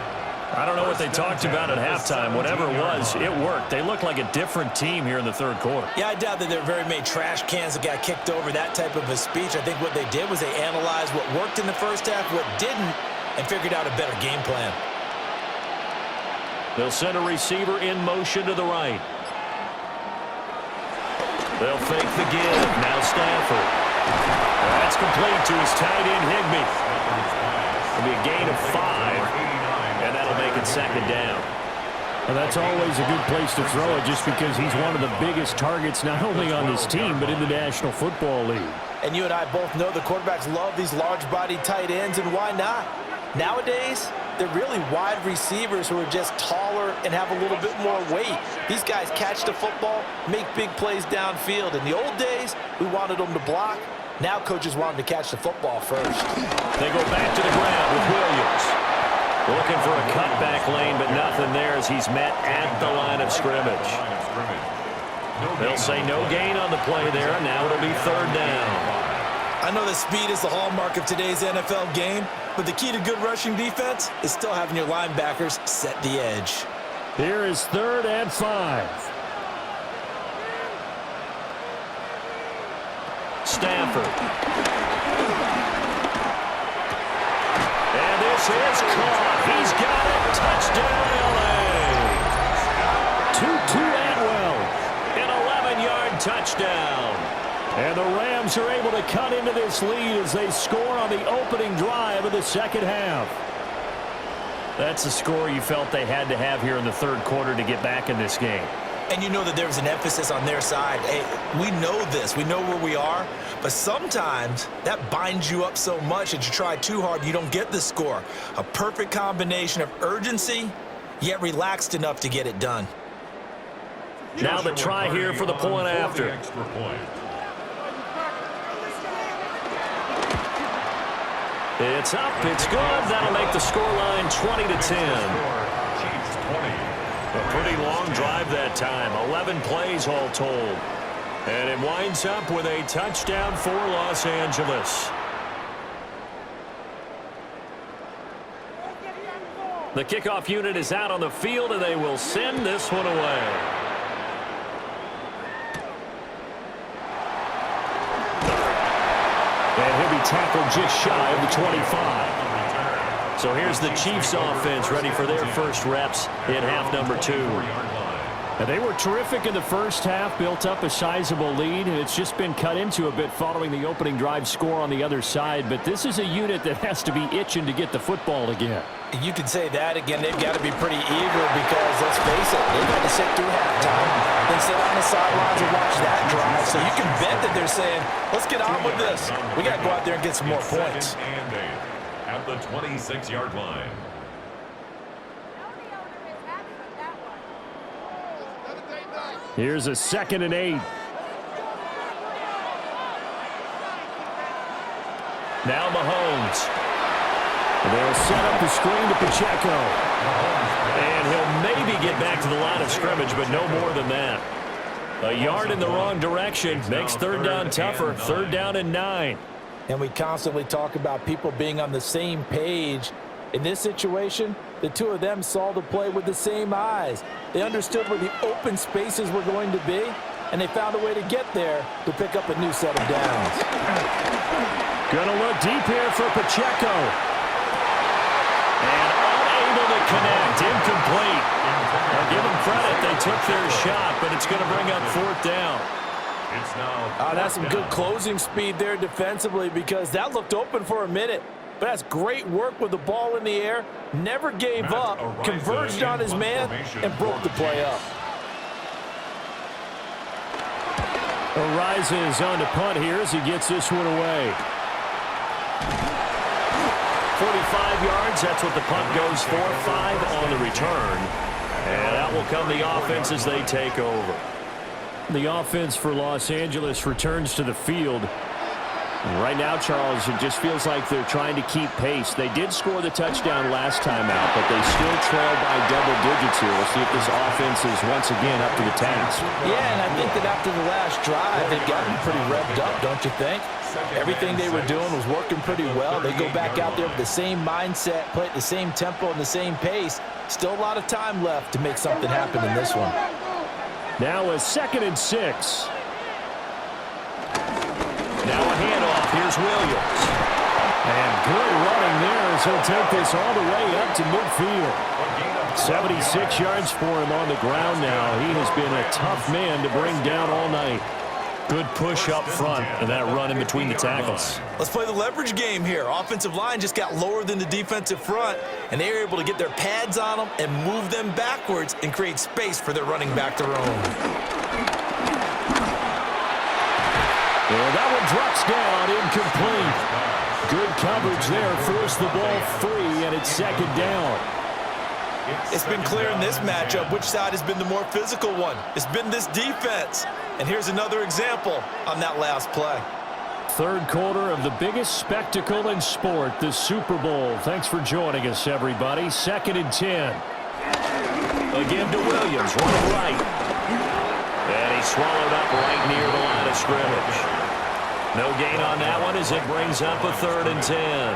I don't know what they talked about at halftime. Whatever it was, it worked. They look like a different team here in the third quarter. Yeah, I doubt that there were very many trash cans that got kicked over, that type of a speech. I think what they did was they analyzed what worked in the first half, what didn't, and figured out a better game plan. They'll send a receiver in motion to the right. They'll fake the give. Now Stafford. That's complete to his tight end, Higbee. It'll be a gain of 5. And that'll make it second down. And that's always a good place to throw it just because he's one of the biggest targets not only on this team but in the National Football League. And you and I both know the quarterbacks love these large-bodied tight ends, and why not? Nowadays, they're really wide receivers who are just taller and have a little bit more weight. These guys catch the football, make big plays downfield. In the old days, we wanted them to block. Now coaches want them to catch the football first. They go back to the ground with Williams. Looking for a cutback lane, but nothing there as he's met at the line of scrimmage. They'll say no gain on the play there. Now it'll be third down. I know that speed is the hallmark of today's NFL game, but the key to good rushing defense is still having your linebackers set the edge. Here is 3rd and 5. Stafford. And this is caught. He's got it. Touchdown, LA. Tutu Atwell. An 11-yard touchdown. And the Rams are able to cut into this lead as they score on the opening drive of the second half. That's the score you felt they had to have here in the third quarter to get back in this game. And you know that there was an emphasis on their side. Hey, we know this. We know where we are. But sometimes that binds you up so much that you try too hard, you don't get the score. A perfect combination of urgency, yet relaxed enough to get it done. Now the try here for the point after. It's up. It's good. That'll make the scoreline 20-10. A pretty long drive that time. 11 plays all told. And it winds up with a touchdown for Los Angeles. The kickoff unit is out on the field, and they will send this one away. And he'll be tackled just shy of the 25. So here's the Chiefs offense ready for their first reps in half number 2. And they were terrific in the first half, built up a sizable lead, and it's just been cut into a bit following the opening drive score on the other side. But this is a unit that has to be itching to get the football again. You can say that again. They've got to be pretty eager because, let's face it, they've had to sit through halftime, then sit on the sidelines and watch that drive. So you can bet that they're saying, let's get on with this. We got to go out there and get some more points. At the 26-yard line. Here's a 2nd and 8. Now Mahomes. They'll set up the screen to Pacheco. And he'll maybe get back to the line of scrimmage, but no more than that. A yard in the wrong direction makes third down tougher. 3rd down and 9. And we constantly talk about people being on the same page. In this situation, the two of them saw the play with the same eyes. They understood where the open spaces were going to be, and they found a way to get there to pick up a new set of downs. Gonna look deep here for Pacheco. And unable to connect. Incomplete. I'll give them credit. They took their shot, but it's going to bring up 4th down. That's some good closing speed there defensively because that looked open for a minute. But that's great work with the ball in the air. Never gave up, converged on his man, and broke the play up. Arises on to punt here as he gets this one away. 45 yards, that's what the punt goes for. 5 on the return. And out will come the offense as they take over. The offense for Los Angeles returns to the field. And right now, Charles, it just feels like they're trying to keep pace. They did score the touchdown last time out, but they still trail by double digits here. We'll see if this offense is once again up to the task. Yeah, and I think that after the last drive, they've gotten pretty revved up, don't you think? Everything they were doing was working pretty well. They go back out there with the same mindset, play at the same tempo and the same pace. Still a lot of time left to make something happen in this one. Now a 2nd and 6. Now a handoff. Here's Williams. And good running there as he'll take this all the way up to midfield. 76 yards for him on the ground now. He has been a tough man to bring down all night. Good push up front and that run in between the tackles. Let's play the leverage game here. Offensive line just got lower than the defensive front, and they were able to get their pads on them and move them backwards and create space for their running back to roam. Well, that one drops down, incomplete. Good coverage there, forced the ball free, and it's second down. It's been clear in this matchup which side has been the more physical one. It's been this defense. And here's another example on that last play. Third quarter of the biggest spectacle in sport, the Super Bowl. Thanks for joining us, everybody. 2nd and 10. Again to Williams, running right. And he's swallowed up right near the line of scrimmage. No gain on that one as it brings up a 3rd and 10.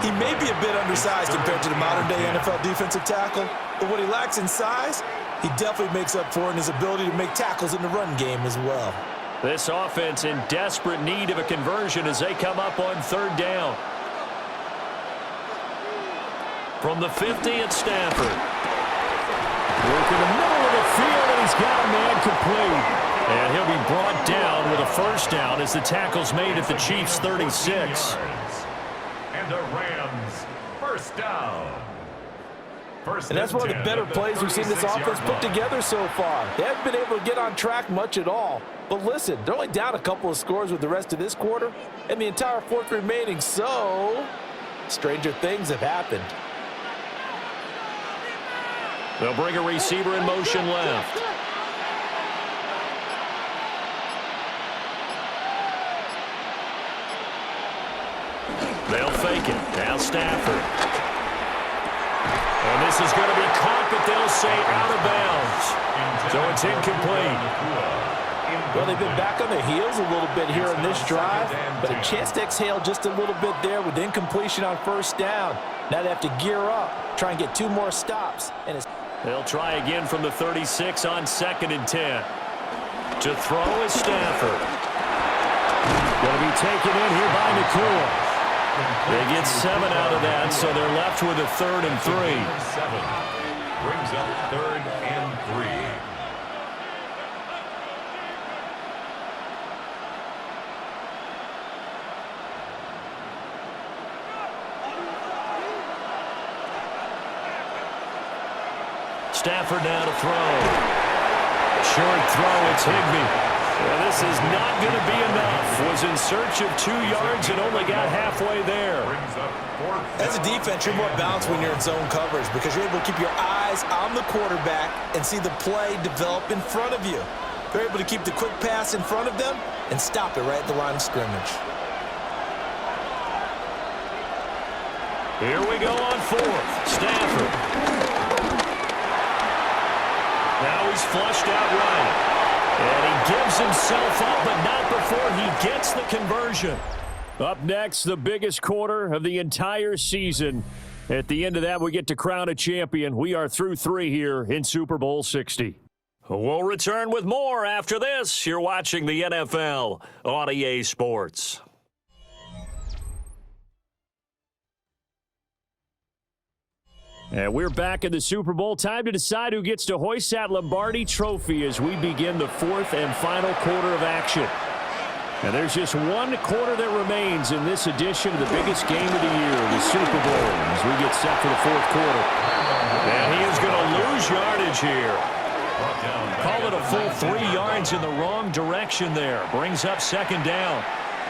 He may be a bit undersized compared to the modern-day NFL defensive tackle, but what he lacks in size, he definitely makes up for in his ability to make tackles in the run game as well. This offense in desperate need of a conversion as they come up on 3rd down. From the 50 at Stafford. Work in the middle of the field, and he's got a man complete. And he'll be brought down with a 1st down as the tackle's made at the Chiefs' 36. And the Rams, 1st down. And that's one of the better plays we've seen this offense put together so far. They haven't been able to get on track much at all. But listen, they're only down a couple of scores with the rest of this quarter and the entire 4th remaining, so stranger things have happened. They'll bring a receiver in motion left. They'll fake it. Now Stafford. And this is going to be caught, but they'll say out of bounds. So it's incomplete. Well, they've been back on their heels a little bit here in this drive, but a chance to exhale just a little bit there with incompletion on 1st down. Now they have to gear up, try and get 2 more stops. And they'll try again from the 36 on 2nd and 10. To throw is Stafford. Going to be taken in here by Nakua. They get 7 out of that, so they're left with a 3rd and 3. 7 brings up 3rd and 3. Stafford now to throw. Short throw, it's Higbee. Well, this is not going to be enough. Was in search of 2 yards and only got halfway there. As a defense, you're more balanced when you're in zone coverage because you're able to keep your eyes on the quarterback and see the play develop in front of you. They're able to keep the quick pass in front of them and stop it right at the line of scrimmage. Here we go on 4th. Stafford. Now he's flushed out right. And he gives himself up, but not before he gets the conversion. Up next, the biggest quarter of the entire season. At the end of that, we get to crown a champion. We are through 3 here in Super Bowl 60. We'll return with more after this. You're watching the NFL on EA Sports. And we're back in the Super Bowl. Time to decide who gets to hoist that Lombardi trophy as we begin the 4th and final quarter of action. And there's just 1 quarter that remains in this edition of the biggest game of the year, the Super Bowl, as we get set for the 4th quarter. And he is going to lose yardage here. Call it a full 3 yards in the wrong direction there. Brings up 2nd down.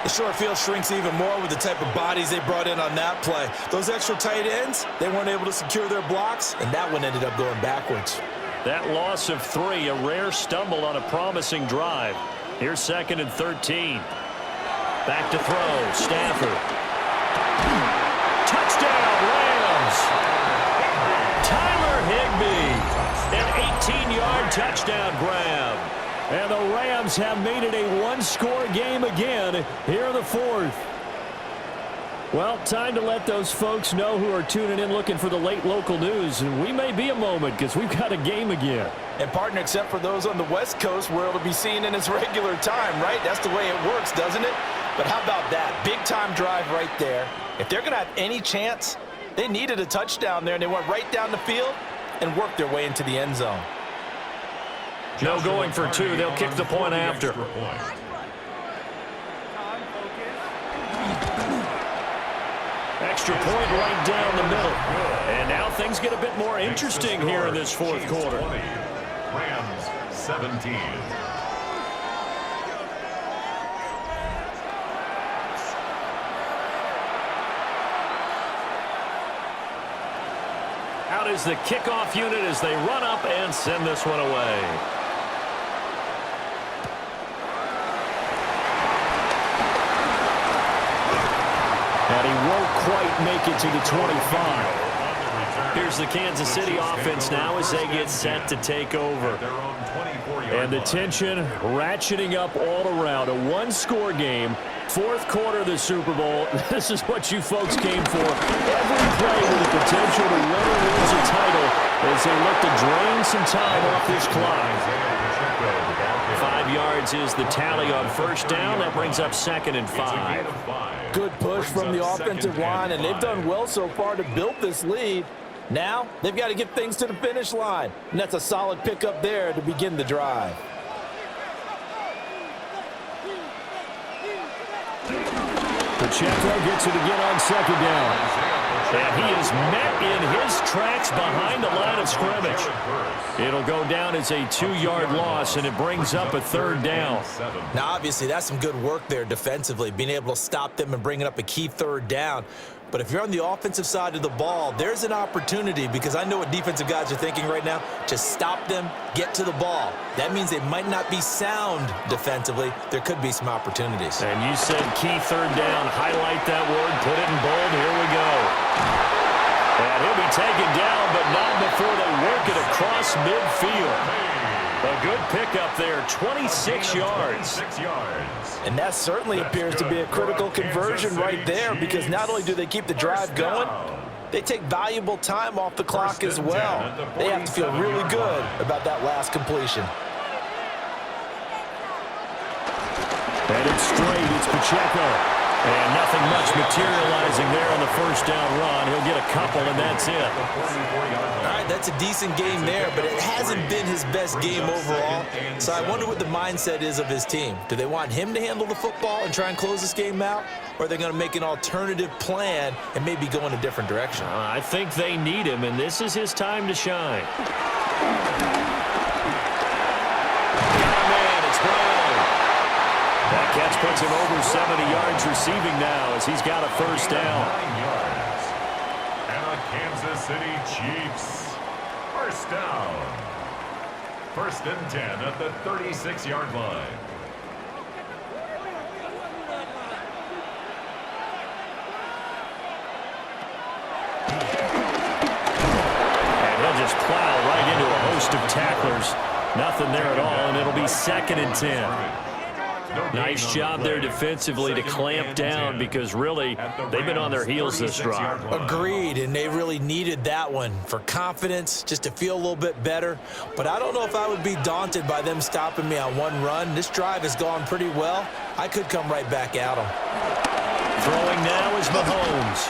The short field shrinks even more with the type of bodies they brought in on that play. Those extra tight ends, they weren't able to secure their blocks, and that one ended up going backwards. That loss of 3, a rare stumble on a promising drive. Here's 2nd and 13. Back to throw, Stafford. Touchdown, Rams! Tyler Higbee, an 18-yard touchdown grab. And the Rams have made it a 1-score game again here in the 4th. Well, time to let those folks know who are tuning in looking for the late local news. And we may be a moment because we've got a game again. And, partner, except for those on the West Coast where it'll be seen in its regular time, right? That's the way it works, doesn't it? But how about that? Big-time drive right there. If they're going to have any chance, they needed a touchdown there, and they went right down the field and worked their way into the end zone. No going for two. They'll kick the point after. Extra point right down the middle. And now things get a bit more interesting here in this fourth quarter. Rams 17. Out is the kickoff unit as they run up and send this one away. And he won't quite make it to the 25. Here's the Kansas City offense now as they get set to take over. And the tension ratcheting up all around. A one-score game. Fourth quarter of the Super Bowl. This is what you folks came for. Every play with the potential to win or lose a title as they look to drain some time off this clock. 5 yards is the tally on first down. That brings up 2nd and 5. Good push from the offensive line, and they've done well so far to build this lead. Now, they've got to get things to the finish line, and that's a solid pickup there to begin the drive. Pacheco gets it again on 2nd down. And he is met in his tracks behind the line of scrimmage. It'll go down as a 2-yard loss, and it brings up a 3rd down. Now, obviously, that's some good work there defensively, being able to stop them and bringing up a key 3rd down. But if you're on the offensive side of the ball, there's an opportunity, because I know what defensive guys are thinking right now. Just stop them, get to the ball. That means they might not be sound defensively. There could be some opportunities. And you said key 3rd down. Highlight that word. Put it in bold. Here we go. And he'll be taken down, but not before they work it across midfield. A good pickup there, 26 yards. And that certainly appears to be a critical conversion right there, because not only do they keep the drive going, they take valuable time off the clock as well. They have to feel really good about that last completion. And it's straight. It's Pacheco. And nothing much materializing there on the first down run. He'll get a couple, and that's it. All right, that's a decent game there, but it hasn't been his best game overall. So I wonder what the mindset is of his team. Do they want him to handle the football and try and close this game out? Or are they going to make an alternative plan and maybe go in a different direction? I think they need him, and this is his time to shine. That catch puts him over 70 yards receiving now as he's got a first down. 9 yards. And a Kansas City Chiefs first down. 1st and 10 at the 36-yard line. And he'll just plow right into a host of tacklers. Nothing there at all, and it'll be 2nd and 10. Nice job there defensively to clamp down, because really they've been on their heels this drive. Agreed, and they really needed that one for confidence, just to feel a little bit better. But I don't know if I would be daunted by them stopping me on one run. This drive has gone pretty well. I could come right back at them. Throwing now is Mahomes.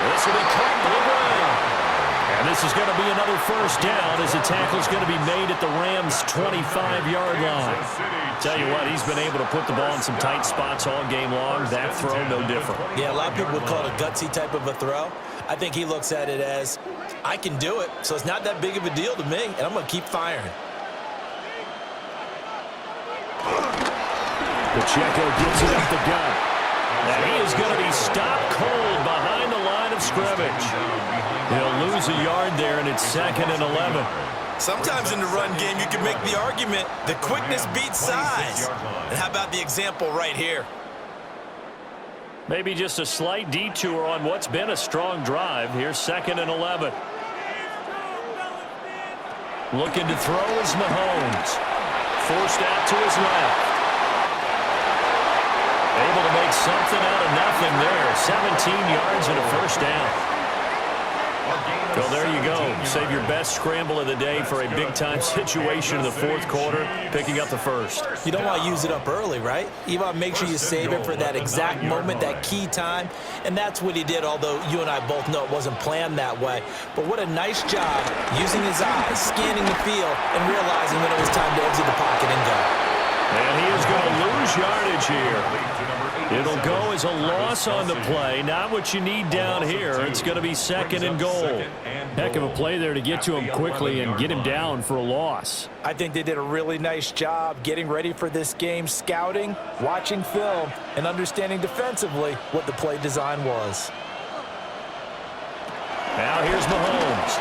This will be caught to the ground. And this is going to be another first down as the tackle's going to be made at the Rams' 25-yard line. Tell you what, he's been able to put the ball in some tight spots all game long. That throw, no different. Yeah, a lot of people would call it a gutsy type of a throw. I think he looks at it as, I can do it, so it's not that big of a deal to me, and I'm going to keep firing. Pacheco gets it up the gut. And he is going to be stopped cold behind the line of scrimmage. He'll lose a yard there, and it's 2nd and 11. Sometimes in the run game, you can make the argument the quickness beats size. And how about the example right here? Maybe just a slight detour on what's been a strong drive. Here's 2nd and 11. Looking to throw is Mahomes. Forced out to his left. Able to make something out of nothing there. 17 yards and a first down. Well, there you go. Save your best scramble of the day for a big-time situation in the fourth quarter, picking up the first. You don't want to use it up early, right? You want to make sure you save it for that exact moment, that key time. And that's what he did, although you and I both know it wasn't planned that way. But what a nice job using his eyes, scanning the field, and realizing when it was time to exit the pocket and go. And he is going to lose yardage here. It'll go as a loss on the play. Not what you need down here. It's going to be second and goal. Heck of a play there to get to him quickly and get him down for a loss. I think they did a really nice job getting ready for this game, scouting, watching film, and understanding defensively what the play design was. Now here's Mahomes.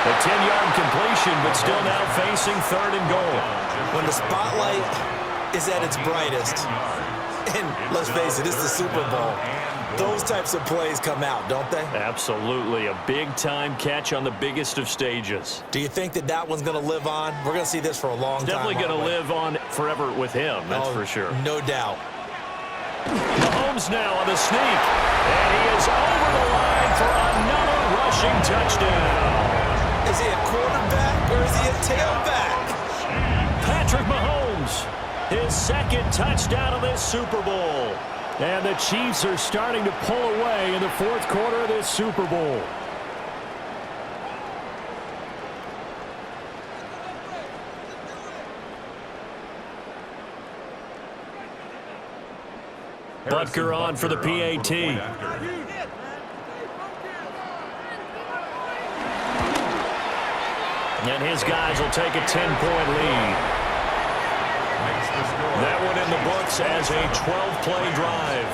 A 10-yard completion, but still now facing third and goal. When the spotlight is at its brightest, and let's face it, it's the Super Bowl, those types of plays come out, don't they? Absolutely. A big-time catch on the biggest of stages. Do you think that that one's going to live on? We're going to see this for a long time. Definitely going to live on forever with him, that's for sure. No doubt. Mahomes now on the sneak, and he is over the line for another rushing touchdown. Is he a quarterback or is he a tailback? Patrick Mahomes, his second touchdown of this Super Bowl. And the Chiefs are starting to pull away in the fourth quarter of this Super Bowl. Butker on for the PAT. And his guys will take a 10-point lead. That one in the books as a 12-play drive.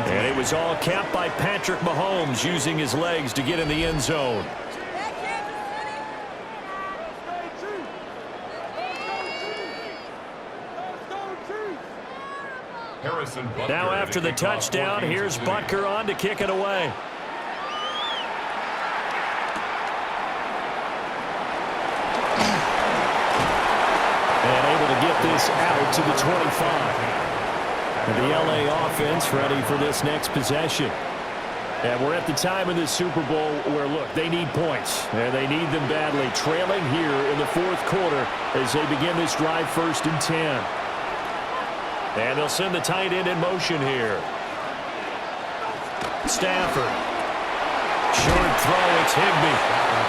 And it was all capped by Patrick Mahomes using his legs to get in the end zone. Now after the touchdown, here's Butker on to kick it away. Get this out to the 25. And the LA offense ready for this next possession. And we're at the time in this Super Bowl where, look, they need points. And they need them badly. Trailing here in the fourth quarter as they begin this drive, 1st and 10. And they'll send the tight end in motion here. Stafford. Short throw, it's Higbee.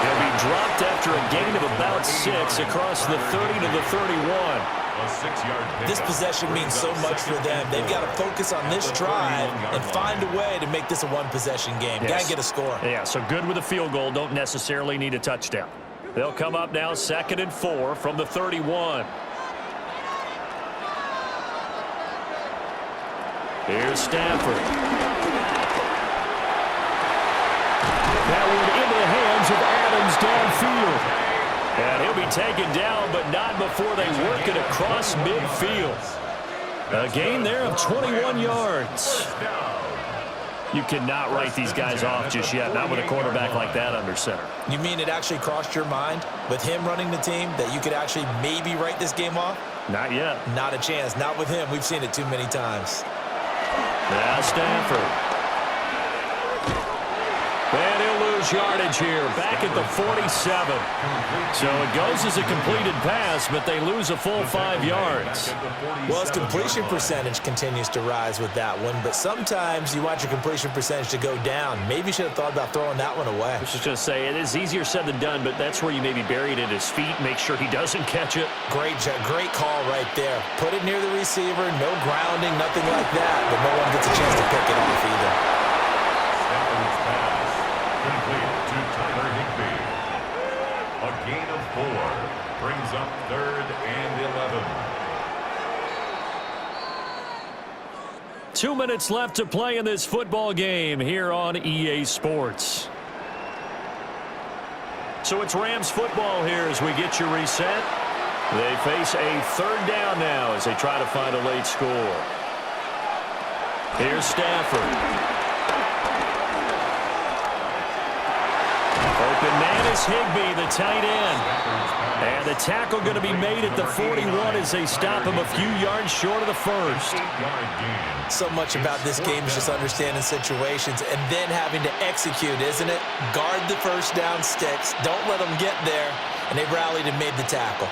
He'll be dropped after a gain of about 6 across the 30 to the 31. This possession means so much for them. They've got to focus on this drive and find a way to make this a one-possession game. Yes. Got to get a score. Yeah, so good with a field goal. Don't necessarily need a touchdown. They'll come up now 2nd and 4 from the 31. Here's Stafford. That one into the hands of Adams downfield. And he'll be taken down, but not before they work it across midfield. A gain there of 21 yards. You cannot write these guys off just yet, not with a quarterback like that under center. You mean it actually crossed your mind with him running the team that you could actually maybe write this game off? Not yet. Not a chance. Not with him. We've seen it too many times. Now Stafford. And he'll lose yardage here, back at the 47. So it goes as a completed pass, but they lose a full 5 yards. Well, his completion percentage continues to rise with that one, but sometimes you want your completion percentage to go down. Maybe you should have thought about throwing that one away. I was just going to say, it is easier said than done, but that's where you maybe bury it at his feet, make sure he doesn't catch it. Great call right there. Put it near the receiver, no grounding, nothing like that, but no one gets a chance to pick it off either. A gain of 4 brings up 3rd and 11. 2 minutes left to play in this football game here on EA Sports. So it's Rams football here as we get you reset. They face a 3rd down now as they try to find a late score. Here's Stafford. Open man Higbee, the tight end. And the tackle going to be made at the 41 as they stop him a few yards short of the first. So much about this game is just understanding situations and then having to execute, isn't it? Guard the first down sticks. Don't let them get there. And they rallied and made the tackle.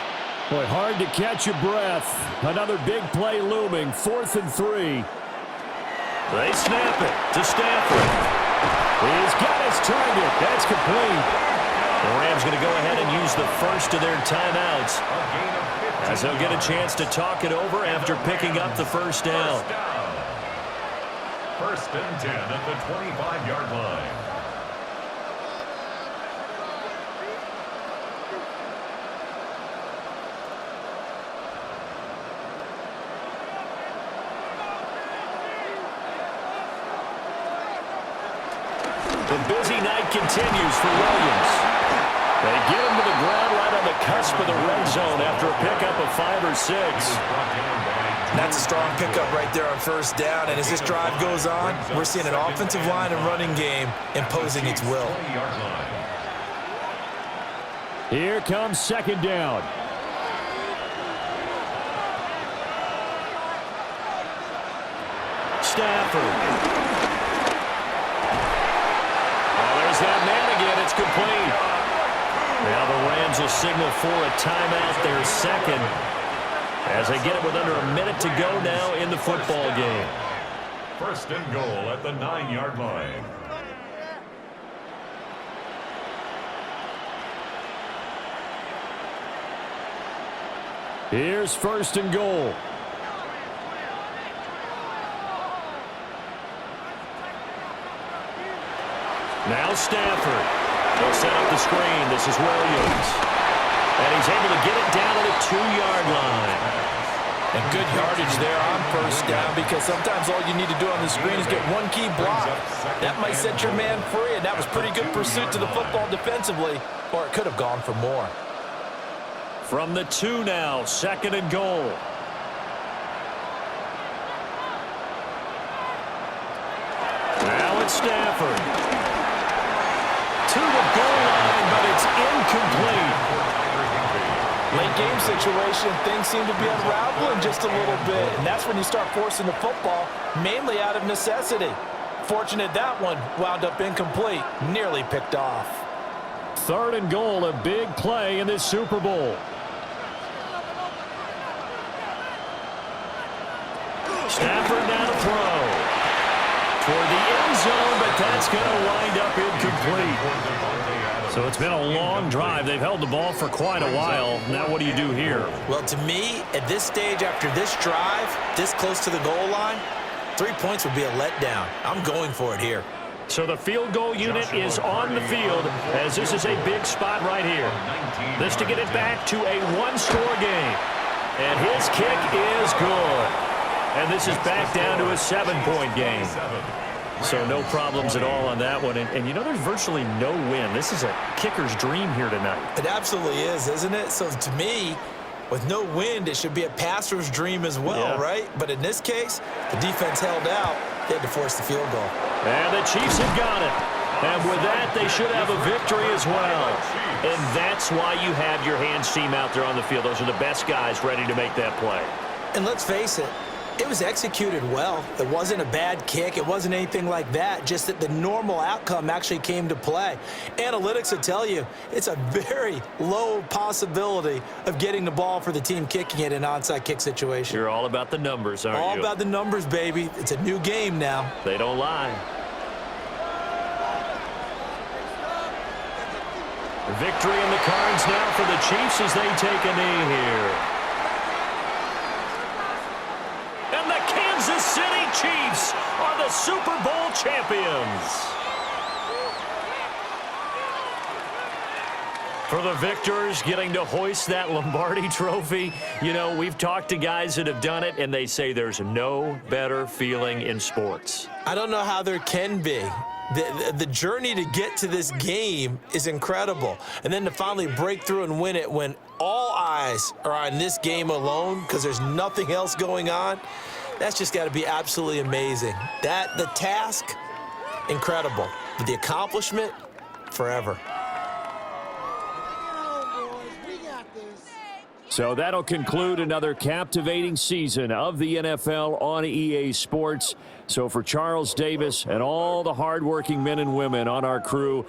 Boy, hard to catch your breath. Another big play looming. 4th and 3. They snap it to Stafford. He's got his target. That's complete. The Rams going to go ahead and use the first of their timeouts as they'll get a chance to talk it over after picking up the first down. 1st and 10 at the 25-yard line. The busy night continues for Williams. They get him to the ground right on the cusp of the red zone after a pickup of 5 or 6. That's a strong pickup right there on first down. And as this drive goes on, we're seeing an offensive line and running game imposing its will. Here comes 2nd down. Stafford. There's that man again. It's complete. Now the Rams will signal for a timeout, their second, as they get it with under a minute to go now in the football game. 1st and goal at the 9-yard line. Here's 1st and goal. Now Stafford. They'll set up the screen. This is Williams. And he's able to get it down to the 2-yard line. And good yardage there on first down, because sometimes all you need to do on the screen is get one key block. That might set your man free, and that was pretty good pursuit to the football defensively, or it could have gone for more. From the 2 now, 2nd and goal. Now it's Stafford. To the goal line, but it's incomplete. Late game situation, things seem to be unraveling just a little bit, and that's when you start forcing the football, mainly out of necessity. Fortunate that one wound up incomplete, nearly picked off. 3rd and goal, a big play in this Super Bowl. Stafford now to throw. Toward the end zone, but that's going to wind up incomplete. So it's been a long drive. They've held the ball for quite a while. Now what do you do here? Well, to me, at this stage, after this drive, this close to the goal line, 3 points would be a letdown. I'm going for it here. So the field goal unit is on the field, as this is a big spot right here. This to get it back to a one-score game. And his kick is good. And this is back down to a 7-point game. So no problems at all on that one. And you know, there's virtually no win. This is a kicker's dream here tonight. It absolutely is, isn't it? So to me, with no wind, it should be a passer's dream as well, right? But in this case, the defense held out. They had to force the field goal. And the Chiefs have got it. And with that, they should have a victory as well. And that's why you have your hands team out there on the field. Those are the best guys ready to make that play. And let's face it, it was executed well. It wasn't a bad kick. It wasn't anything like that. Just that the normal outcome actually came to play. Analytics will tell you it's a very low possibility of getting the ball for the team kicking it in an onside kick situation. You're all about the numbers, aren't you? All about the numbers, baby. It's a new game now. They don't lie. Victory in the cards now for the Chiefs as they take a knee here. And the Kansas City Chiefs are the Super Bowl champions. For the victors getting to hoist that Lombardi trophy, you know, we've talked to guys that have done it, and they say there's no better feeling in sports. I don't know how there can be. The journey to get to this game is incredible. And then to finally break through and win it when all eyes are on this game alone because there's nothing else going on, that's just got to be absolutely amazing. The task, incredible. But the accomplishment, forever. So that'll conclude another captivating season of the NFL on EA Sports. So for Charles Davis and all the hardworking men and women on our crew,